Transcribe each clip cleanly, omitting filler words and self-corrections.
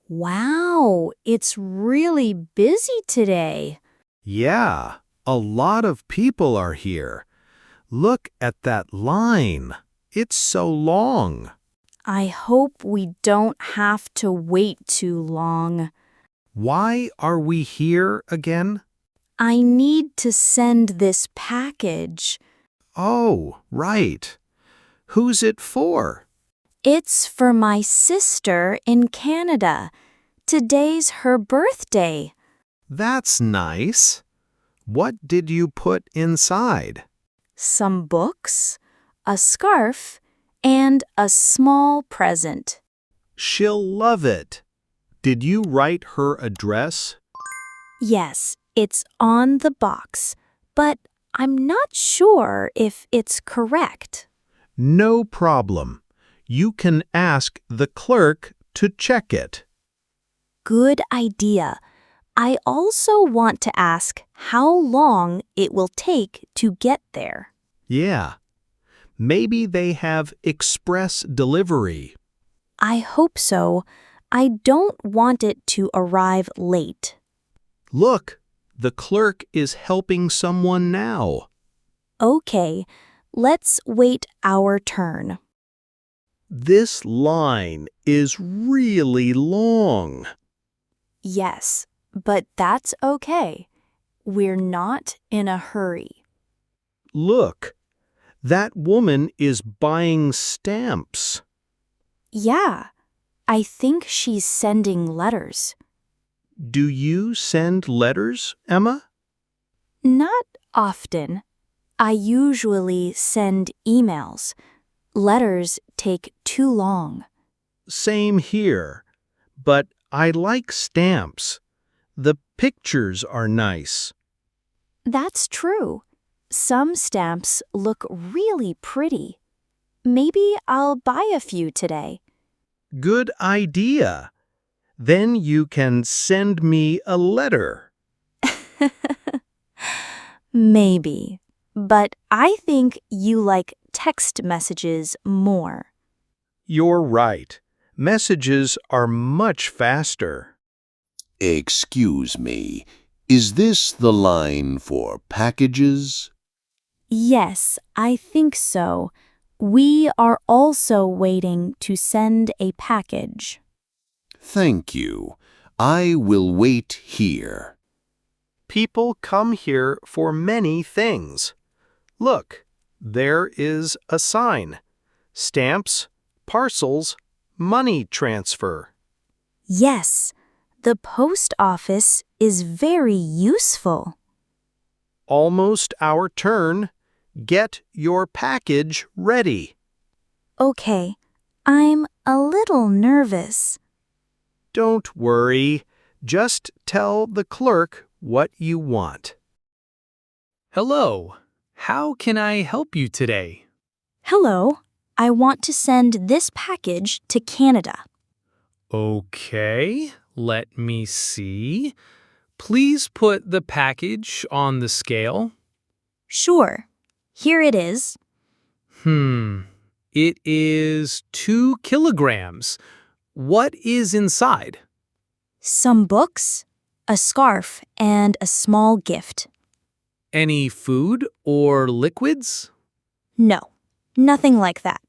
Wow, it's really busy today. Yeah, a lot of people are here. Look at that line. It's so long. I hope we don't have to wait too long. Why are we here again? I need to send this package. Oh, right. Who's it for? It's for my sister in Canada. Today's her birthday. That's nice. What did you put inside? Some books, a scarf, and a small present. She'll love it. Did you write her address? Yes, it's on the box, but I'm not sure if it's correct. No problem. You can ask the clerk to check it. Good idea. I also want to ask how long it will take to get there. Yeah. Maybe they have express delivery. I hope so. I don't want it to arrive late. Look, the clerk is helping someone now. Okay, let's wait our turn. This line is really long. Yes, but that's okay. We're not in a hurry. Look, that woman is buying stamps. Yeah, I think she's sending letters. Do you send letters, Emma? Not often. I usually send emails. Letters take too long. Same here. But I like stamps. The pictures are nice. That's true. Some stamps look really pretty. Maybe I'll buy a few today. Good idea. Then you can send me a letter. Maybe. But I think you like text messages more. You're right. Messages are much faster. Excuse me, is this the line for packages? Yes, I think so. We are also waiting to send a package. Thank you. I will wait here. People come here for many things. Look, there is a sign. Stamps, parcels, money transfer. Yes, the post office is very useful. Almost our turn. Get your package ready. Okay, I'm a little nervous. Don't worry. Just tell the clerk what you want. Hello. How can I help you today? Hello, I want to send this package to Canada. Okay, let me see. Please put the package on the scale. Sure, here it is. It is 2 kilograms. What is inside? Some books, a scarf, and a small gift. Any food or liquids? No, nothing like that.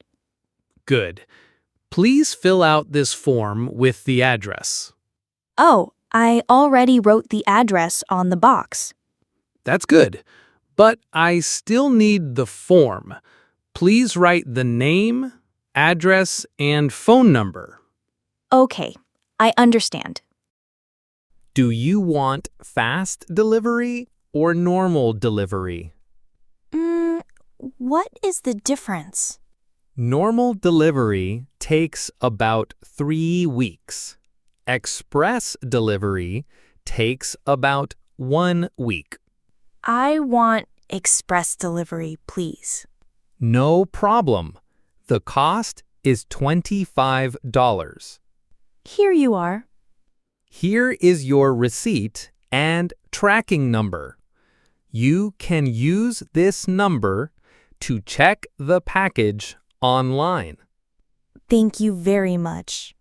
Good. Please fill out this form with the address. Oh, I already wrote the address on the box. That's good. But I still need the form. Please write the name, address, and phone number. Okay, I understand. Do you want fast delivery or normal delivery? What is the difference? Normal delivery takes about 3 weeks. Express delivery takes about 1 week. I want express delivery, please. No problem. The cost is $25. Here you are. Here is your receipt and tracking number. You can use this number to check the package online. Thank you very much.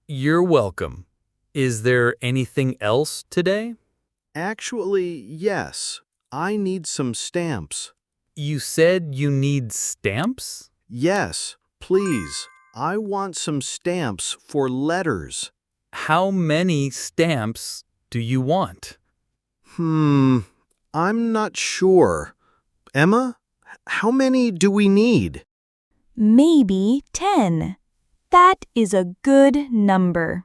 You're welcome. Is there anything else today? Actually, yes. I need some stamps. You said you need stamps? Yes, please. I want some stamps for letters. How many stamps do you want? I'm not sure. Emma, how many do we need? Maybe 10. That is a good number.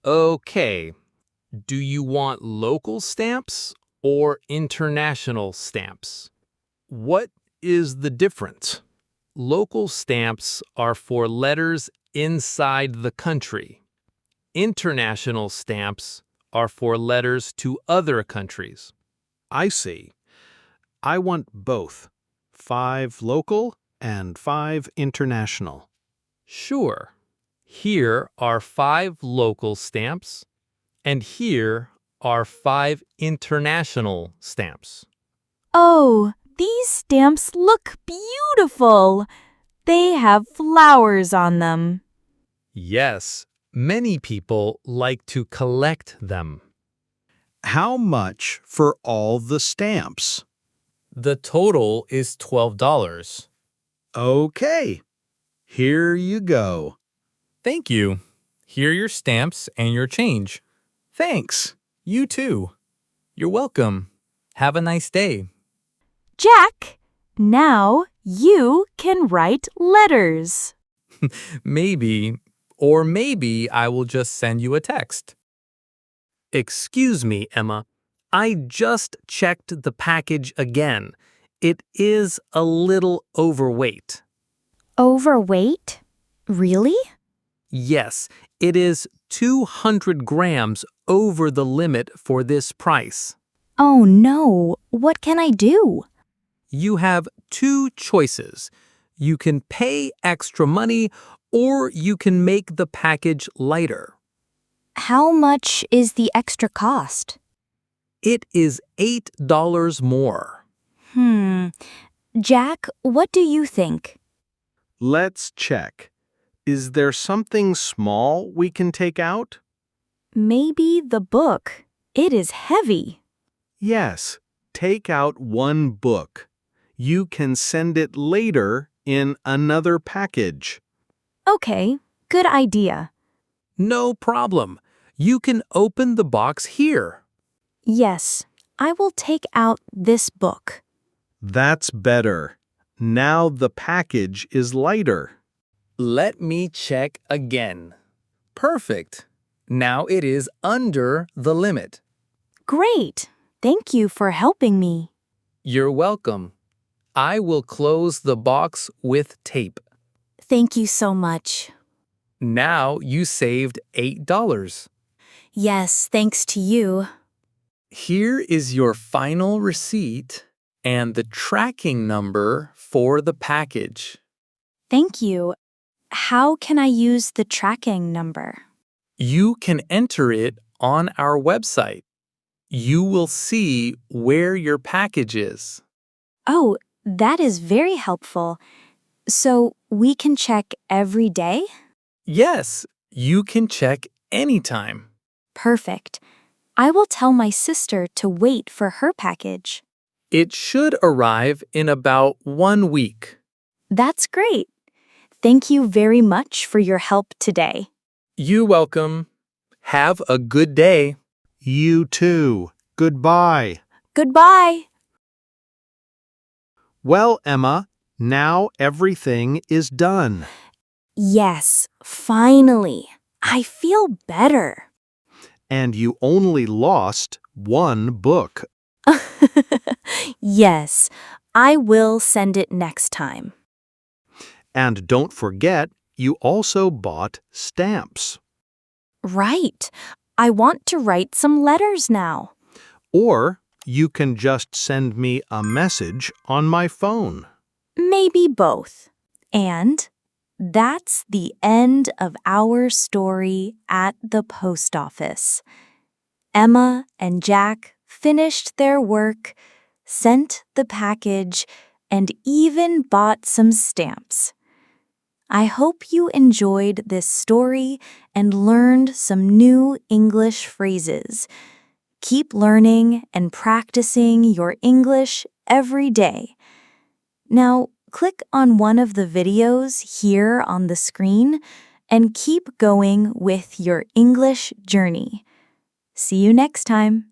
Okay. Do you want local stamps or international stamps? What is the difference? Local stamps are for letters inside the country. International stamps are for letters to other countries. I see. I want both. 5 local and 5 international. Sure. Here are 5 local stamps, and here are 5 international stamps. Oh, these stamps look beautiful. They have flowers on them. Yes, many people like to collect them. How much for all the stamps? The total is $12. Okay. Here you go. Thank you. Here are your stamps and your change. Thanks. You too. You're welcome. Have a nice day. Jack, now you can write letters. Maybe, or maybe I will just send you a text. Excuse me, Emma. I just checked the package again. It is a little overweight. Overweight? Really? Yes, it is 200 grams over the limit for this price. Oh no, what can I do? You have 2 choices. You can pay extra money or you can make the package lighter. How much is the extra cost? It is $8 more. Jack, what do you think? Let's check. Is there something small we can take out? Maybe the book. It is heavy. Yes, take out 1 book. You can send it later in another package. Okay, good idea. No problem. You can open the box here. Yes, I will take out this book. That's better. Now the package is lighter. Let me check again. Perfect. Now it is under the limit. Great. Thank you for helping me. You're welcome. I will close the box with tape. Thank you so much. Now you saved $8. Yes, thanks to you. Here is your final receipt and the tracking number for the package. Thank you. How can I use the tracking number? You can enter it on our website. You will see where your package is. Oh, that is very helpful. So we can check every day? Yes, you can check anytime. Perfect. I will tell my sister to wait for her package. It should arrive in about 1 week. That's great. Thank you very much for your help today. You're welcome. Have a good day. You too. Goodbye. Goodbye. Well, Emma, now everything is done. Yes, finally. I feel better. And you only lost 1 book. Yes, I will send it next time. And don't forget, you also bought stamps. Right. I want to write some letters now. Or you can just send me a message on my phone. Maybe both. And that's the end of our story at the post office. Emma and Jack finished their work, sent the package, and even bought some stamps. I hope you enjoyed this story and learned some new English phrases. Keep learning and practicing your English every day. Now, click on one of the videos here on the screen and keep going with your English journey. See you next time.